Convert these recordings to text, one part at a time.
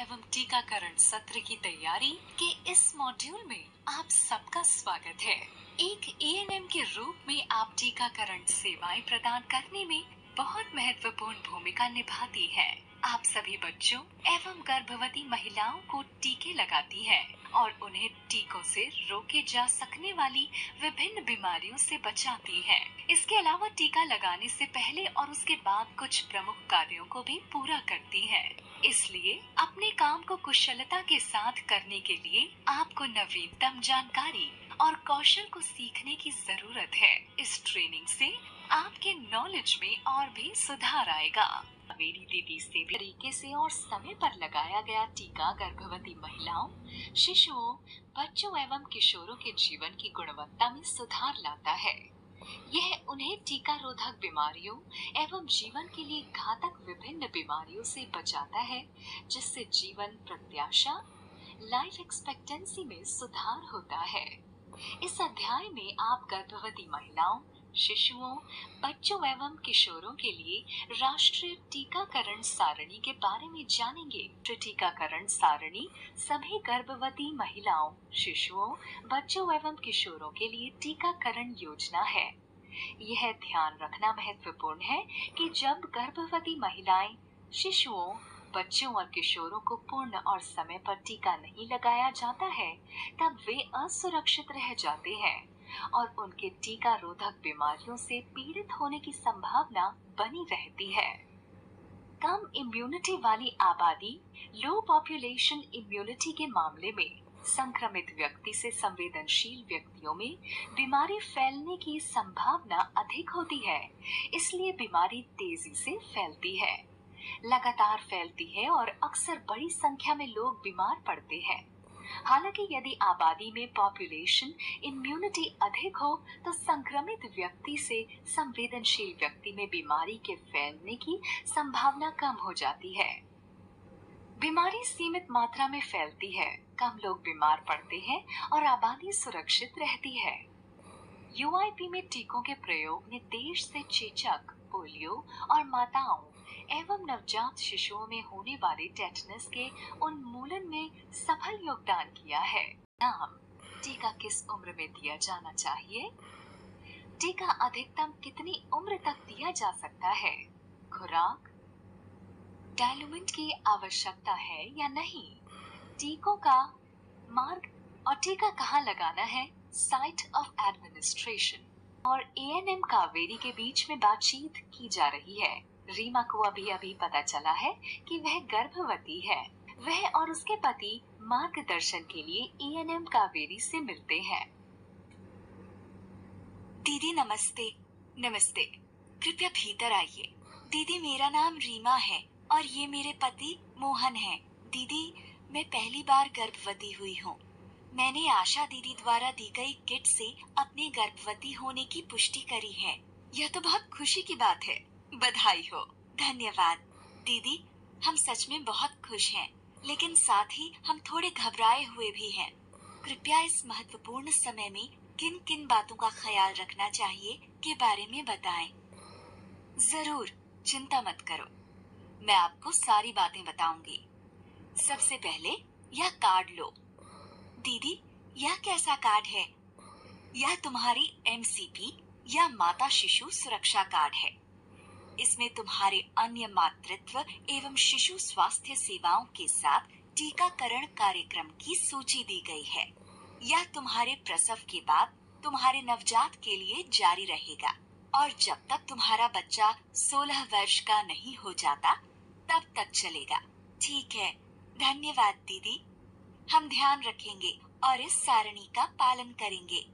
एवं टीकाकरण सत्र की तैयारी के इस मॉड्यूल में आप सबका स्वागत है। एक एएनएम के रूप में आप टीकाकरण सेवाएं प्रदान करने में बहुत महत्वपूर्ण भूमिका निभाती हैं। आप सभी बच्चों एवं गर्भवती महिलाओं को टीके लगाती हैं और उन्हें टीकों से रोके जा सकने वाली विभिन्न बीमारियों से बचाती हैं। इसके अलावा टीका लगाने से पहले और उसके बाद कुछ प्रमुख कार्यों को भी पूरा करती हैं। इसलिए अपने काम को कुशलता के साथ करने के लिए आपको नवीनतम जानकारी और कौशल को सीखने की जरूरत है। इस ट्रेनिंग से आपके नॉलेज में और भी सुधार आएगा। मेरी दीदी से भी तरीके से और समय पर लगाया गया टीका गर्भवती महिलाओं, शिशुओं, बच्चों एवं किशोरों के जीवन की गुणवत्ता में सुधार लाता है। यह उन्हें टीका रोधक बीमारियों एवं जीवन के लिए घातक विभिन्न बीमारियों से बचाता है, जिससे जीवन प्रत्याशा लाइफ एक्सपेक्टेंसी में सुधार होता है। इस अध्याय में आप गर्भवती महिलाओं, शिशुओं, बच्चों एवं किशोरों के लिए राष्ट्रीय टीकाकरण सारणी के बारे में जानेंगे। टीकाकरण सारणी सभी गर्भवती महिलाओं, शिशुओं, बच्चों एवं किशोरों के लिए टीकाकरण योजना है। यह ध्यान रखना महत्वपूर्ण है कि जब गर्भवती महिलाएं, शिशुओं, बच्चों और किशोरों को पूर्ण और समय पर टीका नहीं लगाया जाता है, तब वे असुरक्षित रह जाते हैं और उनके टीका रोधक बीमारियों से पीड़ित होने की संभावना बनी रहती है। कम इम्यूनिटी वाली आबादी, लो पॉपुलेशन इम्यूनिटी के मामले में संक्रमित व्यक्ति से संवेदनशील व्यक्तियों में बीमारी फैलने की संभावना अधिक होती है, इसलिए बीमारी तेजी से फैलती है, लगातार फैलती है और अक्सर बड़ी संख्या में लोग बीमार पड़ते हैं। हालांकि यदि आबादी में पॉपुलेशन इम्यूनिटी अधिक हो तो संक्रमित व्यक्ति से संवेदनशील व्यक्ति में बीमारी के फैलने की संभावना कम हो जाती है। बीमारी सीमित मात्रा में फैलती है, कम लोग बीमार पड़ते हैं और आबादी सुरक्षित रहती है। यूआईपी में टीकों के प्रयोग ने देश से चेचक, पोलियो और माताओं एवं नवजात शिशुओं में होने वाले टेटनस के उन्मूलन में सफल योगदान किया है। नाम: टीका किस उम्र में दिया जाना चाहिए? टीका अधिकतम कितनी उम्र तक दिया जा सकता है? खुराक: डायलूमेंट की आवश्यकता है या नहीं? टीकों का मार्ग और टीका कहाँ लगाना है? Site of administration. और एएनएम कावेरी के बीच में बातचीत की जा रही है। रीमा को अभी पता चला है कि वह गर्भवती है। वह और उसके पति मार्गदर्शन के लिए एएनएम कावेरी से मिलते हैं। दीदी नमस्ते। नमस्ते, कृपया भीतर आइए। दीदी मेरा नाम रीमा है और ये मेरे पति मोहन हैं। दीदी मैं पहली बार गर्भवती हुई हूँ। मैंने आशा दीदी द्वारा दी गई किट से अपने गर्भवती होने की पुष्टि करी है। यह तो बहुत खुशी की बात है। बधाई हो। धन्यवाद। दीदी हम सच में बहुत खुश हैं, लेकिन साथ ही हम थोड़े घबराए हुए भी हैं। कृपया इस महत्वपूर्ण समय में किन किन बातों का ख्याल रखना चाहिए के बारे में बताएं। जरूर, चिंता मत करो, मैं आपको सारी बातें बताऊंगी। सबसे पहले यह कार्ड लो। दीदी यह कैसा कार्ड है? यह तुम्हारी एमसीपी या माता शिशु सुरक्षा कार्ड है। इसमें तुम्हारे अन्य मातृत्व एवं शिशु स्वास्थ्य सेवाओं के साथ टीकाकरण कार्यक्रम की सूची दी गई है। यह तुम्हारे प्रसव के बाद तुम्हारे नवजात के लिए जारी रहेगा और जब तक तुम्हारा बच्चा 16 वर्ष का नहीं हो जाता तब तक चलेगा। ठीक है, धन्यवाद दीदी। हम ध्यान रखेंगे और इस सारणी का पालन करेंगे।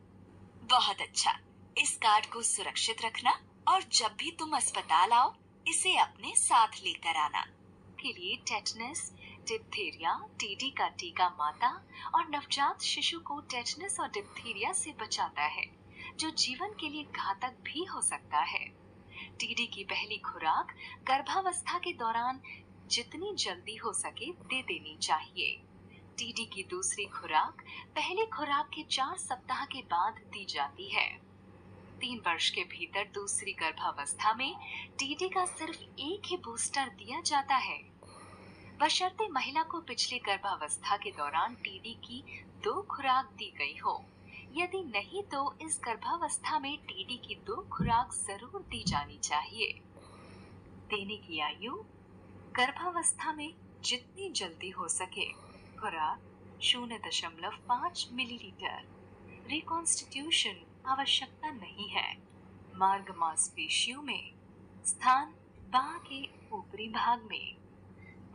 बहुत अच्छा, इस कार्ड को सुरक्षित रखना और जब भी तुम अस्पताल आओ इसे अपने साथ लेकर आना। के लिए टेटनस, डिप्थीरिया, टीडी का टीका माता और नवजात शिशु को टेटनस और डिप्थीरिया से बचाता है, जो जीवन के लिए घातक भी हो सकता है। टीडी की पहली खुराक गर्भावस्था के दौरान जितनी जल्दी हो सके दे देनी चाहिए। टीडी की दूसरी खुराक पहली खुराक के 4 सप्ताह के बाद दी जाती है। 3 वर्ष के भीतर दूसरी गर्भावस्था में टीडी का सिर्फ एक ही बूस्टर दिया जाता है। बशर्ते महिला को पिछले गर्भावस्था के दौरान टीडी की 2 खुराक दी गई हो। यदि नहीं तो इस गर्भावस्था में टीडी की 2 खुराक जरूर दी जानी चाहिए। देने की आयु गर्भावस्था में जितनी जल्दी हो सके। खुराक 0.5 मिलीलीटर। रिकॉन्स्टिट्यूशन आवश्यकता नहीं है। मार्ग मांसपेशियों में, स्थान बाह के ऊपरी भाग में।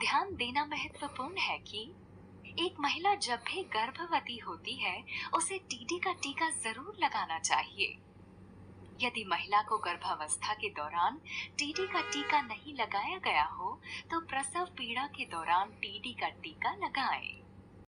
ध्यान देना महत्वपूर्ण है कि एक महिला जब भी गर्भवती होती है उसे टीडी का टीका जरूर लगाना चाहिए। यदि महिला को गर्भावस्था के दौरान टीडी का टीका नहीं लगाया गया हो तो प्रसव पीड़ा के दौरान टीडी का टीका लगाएं।